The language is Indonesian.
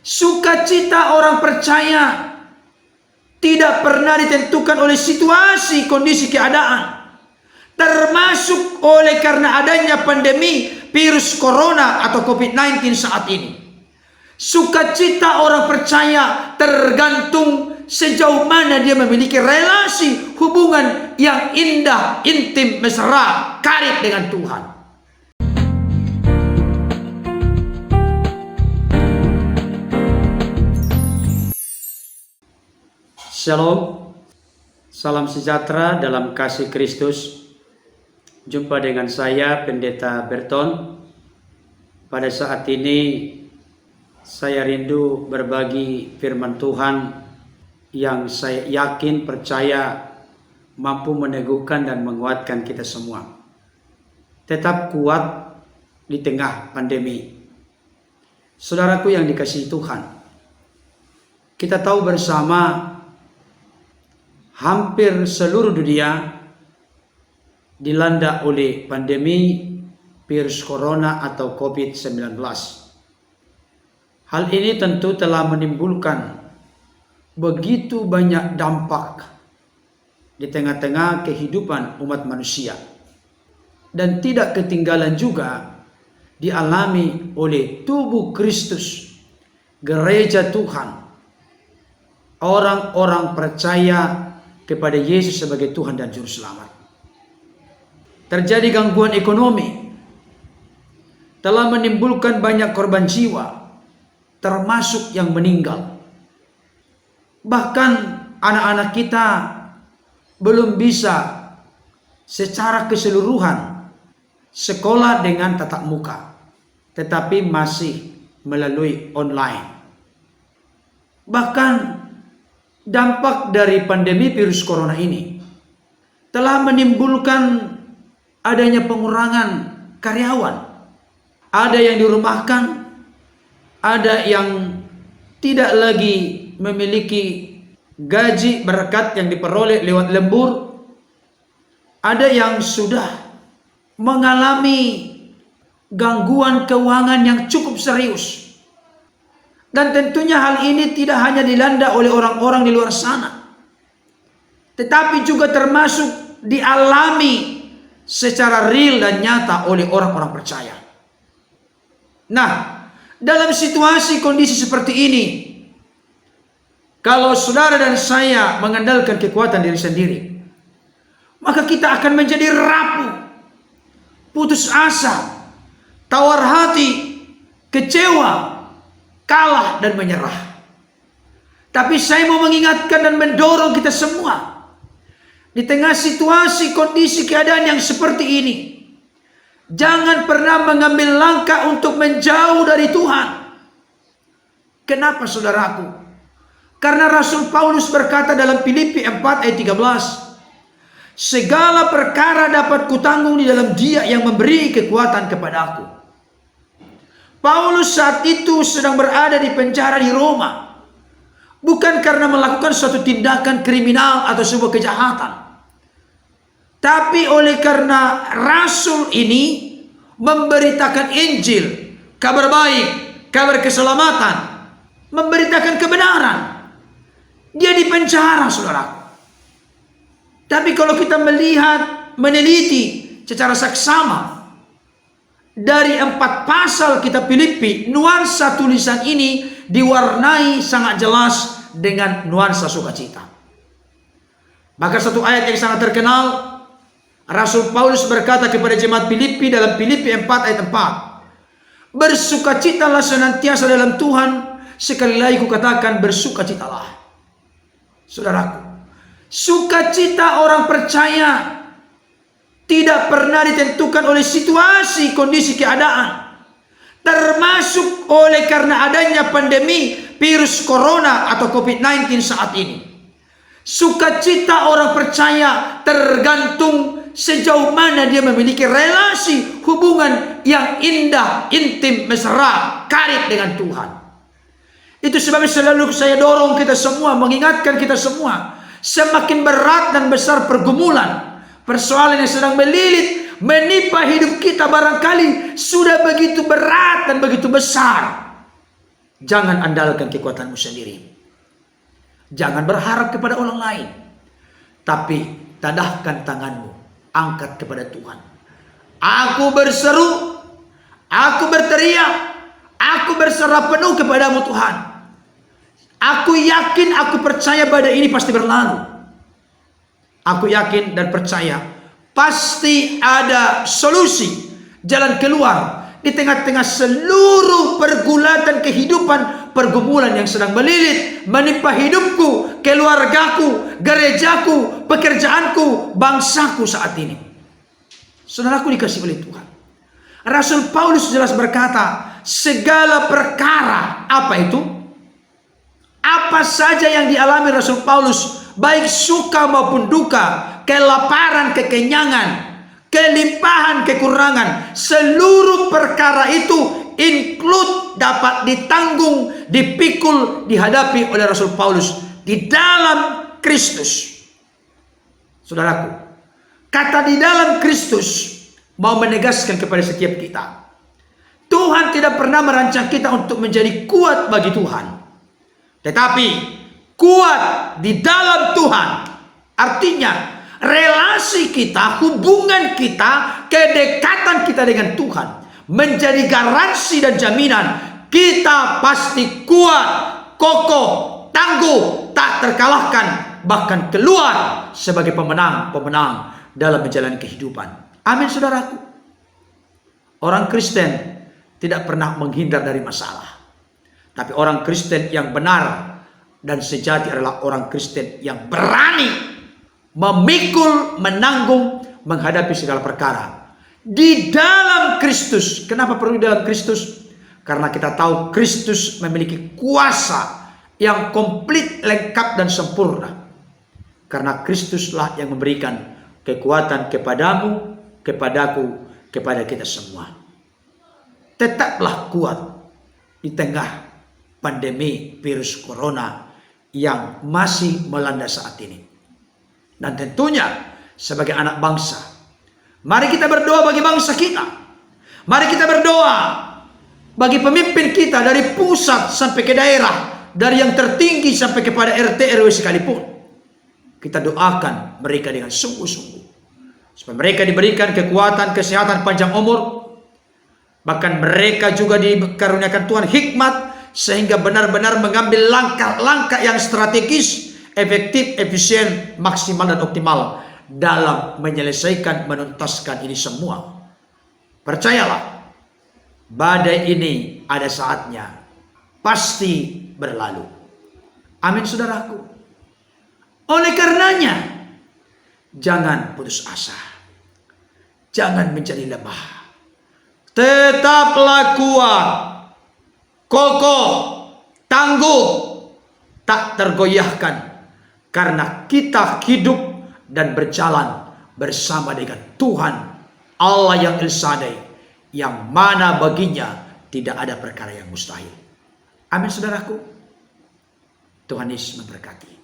Sukacita orang percaya tidak pernah ditentukan oleh situasi, kondisi, keadaan. Termasuk oleh karena adanya pandemi virus corona atau COVID-19 saat ini. Sukacita orang percaya tergantung sejauh mana dia memiliki relasi hubungan yang indah, intim, mesra, karib dengan Tuhan. Shalom, salam sejahtera dalam kasih Kristus. Jumpa dengan saya Pendeta Berton. Pada saat ini saya rindu berbagi firman Tuhan yang saya yakin, percaya mampu meneguhkan dan menguatkan kita semua. Tetap kuat di tengah pandemi. Saudaraku yang dikasihi Tuhan, kita tahu bersama hampir seluruh dunia dilanda oleh pandemi virus corona atau COVID-19. Hal ini tentu telah menimbulkan begitu banyak dampak di tengah-tengah kehidupan umat manusia. Dan tidak ketinggalan juga dialami oleh tubuh Kristus, gereja Tuhan, orang-orang percaya kepada Yesus sebagai Tuhan dan Juru Selamat. Terjadi gangguan ekonomi, telah menimbulkan banyak korban jiwa, termasuk yang meninggal. Bahkan anak-anak kita belum bisa secara keseluruhan sekolah dengan tatap muka, tetapi masih melalui online. Bahkan dampak dari pandemi virus corona ini telah menimbulkan adanya pengurangan karyawan. Ada yang dirumahkan, ada yang tidak lagi memiliki gaji berkat yang diperoleh lewat lembur. Ada yang sudah mengalami gangguan keuangan yang cukup serius. Dan tentunya hal ini tidak hanya dilanda oleh orang-orang di luar sana, tetapi juga termasuk dialami secara real dan nyata oleh orang-orang percaya. Nah, dalam situasi kondisi seperti ini, kalau saudara dan saya mengandalkan kekuatan diri sendiri, maka kita akan menjadi rapuh, putus asa, tawar hati, kecewa, kalah dan menyerah. Tapi saya mau mengingatkan dan mendorong kita semua di tengah situasi, kondisi, keadaan yang seperti ini, jangan pernah mengambil langkah untuk menjauh dari Tuhan. Kenapa saudaraku? Karena Rasul Paulus berkata dalam Filipi 4 ayat 13, segala perkara dapat kutanggung di dalam Dia yang memberi kekuatan kepada aku. Paulus saat itu sedang berada di penjara di Roma, bukan karena melakukan suatu tindakan kriminal atau sebuah kejahatan, tapi oleh karena Rasul ini memberitakan Injil, kabar baik, kabar keselamatan, memberitakan kebenaran. Dia di penjara, saudara. Tapi kalau kita melihat, meneliti secara saksama dari 4 pasal kitab Filipi, nuansa tulisan ini diwarnai sangat jelas dengan nuansa sukacita. Bahkan satu ayat yang sangat terkenal, Rasul Paulus berkata kepada jemaat Filipi dalam Filipi 4 ayat 4, bersukacitalah senantiasa dalam Tuhan, sekali lagi kukatakan bersukacitalah. Saudaraku, sukacita orang percaya tidak pernah ditentukan oleh situasi, kondisi, keadaan. Termasuk oleh karena adanya pandemi virus corona atau COVID-19 saat ini. Sukacita orang percaya tergantung sejauh mana dia memiliki relasi hubungan yang indah, intim, mesra, karib dengan Tuhan. Itu sebabnya selalu saya dorong kita semua, mengingatkan kita semua, semakin berat dan besar pergumulan, persoalan yang sedang melilit, menimpa hidup kita barangkali sudah begitu berat dan begitu besar. Jangan andalkan kekuatanmu sendiri. Jangan berharap kepada orang lain. Tapi tadahkan tanganmu, angkat kepada Tuhan. Aku berseru, aku berteriak, aku berserah penuh kepadamu Tuhan. Aku yakin, aku percaya badai ini pasti berlalu. Aku yakin dan percaya pasti ada solusi, jalan keluar di tengah-tengah seluruh pergulatan kehidupan, pergumulan yang sedang melilit, menimpa hidupku, keluargaku, gerejaku, pekerjaanku, bangsaku saat ini. Saudaraku dikasih oleh Tuhan. Rasul Paulus jelas berkata, segala perkara, apa itu? Apa saja yang dialami Rasul Paulus, baik suka maupun duka, kelaparan, kekenyangan, kelimpahan, kekurangan, seluruh perkara itu include, dapat ditanggung, dipikul, dihadapi oleh Rasul Paulus di dalam Kristus. Saudaraku, kata di dalam Kristus mau menegaskan kepada setiap kita, Tuhan tidak pernah merancang kita untuk menjadi kuat bagi Tuhan, tetapi kuat di dalam Tuhan. Artinya relasi kita, hubungan kita, kedekatan kita dengan Tuhan menjadi garansi dan jaminan kita pasti kuat, kokoh, tangguh, tak terkalahkan, bahkan keluar sebagai pemenang-pemenang dalam menjalani kehidupan. Amin, saudaraku. Orang Kristen tidak pernah menghindar dari masalah. Tapi orang Kristen yang benar dan sejati adalah orang Kristen yang berani memikul, menanggung, menghadapi segala perkara di dalam Kristus. Kenapa perlu di dalam Kristus? Karena kita tahu Kristus memiliki kuasa yang komplit, lengkap dan sempurna. Karena Kristuslah yang memberikan kekuatan kepadamu, kepadaku, kepada kita semua. Tetaplah kuat di tengah pandemi virus corona yang masih melanda saat ini. Dan tentunya sebagai anak bangsa, mari kita berdoa bagi bangsa kita. Mari kita berdoa bagi pemimpin kita dari pusat sampai ke daerah, dari yang tertinggi sampai kepada RT RW sekalipun. Kita doakan mereka dengan sungguh-sungguh supaya mereka diberikan kekuatan, kesehatan, panjang umur. Bahkan mereka juga dikaruniakan Tuhan hikmat sehingga benar-benar mengambil langkah-langkah yang strategis, efektif, efisien, maksimal dan optimal dalam menyelesaikan, menuntaskan ini semua. Percayalah, badai ini ada saatnya pasti berlalu. Amin, saudaraku. Oleh karenanya, jangan putus asa, jangan menjadi lemah. Tetaplah kuat, kokoh, tangguh, tak tergoyahkan, karena kita hidup dan berjalan bersama dengan Tuhan Allah yang El Shaddai, yang mana baginya tidak ada perkara yang mustahil. Amin, saudaraku. Tuhan Yesus memberkati.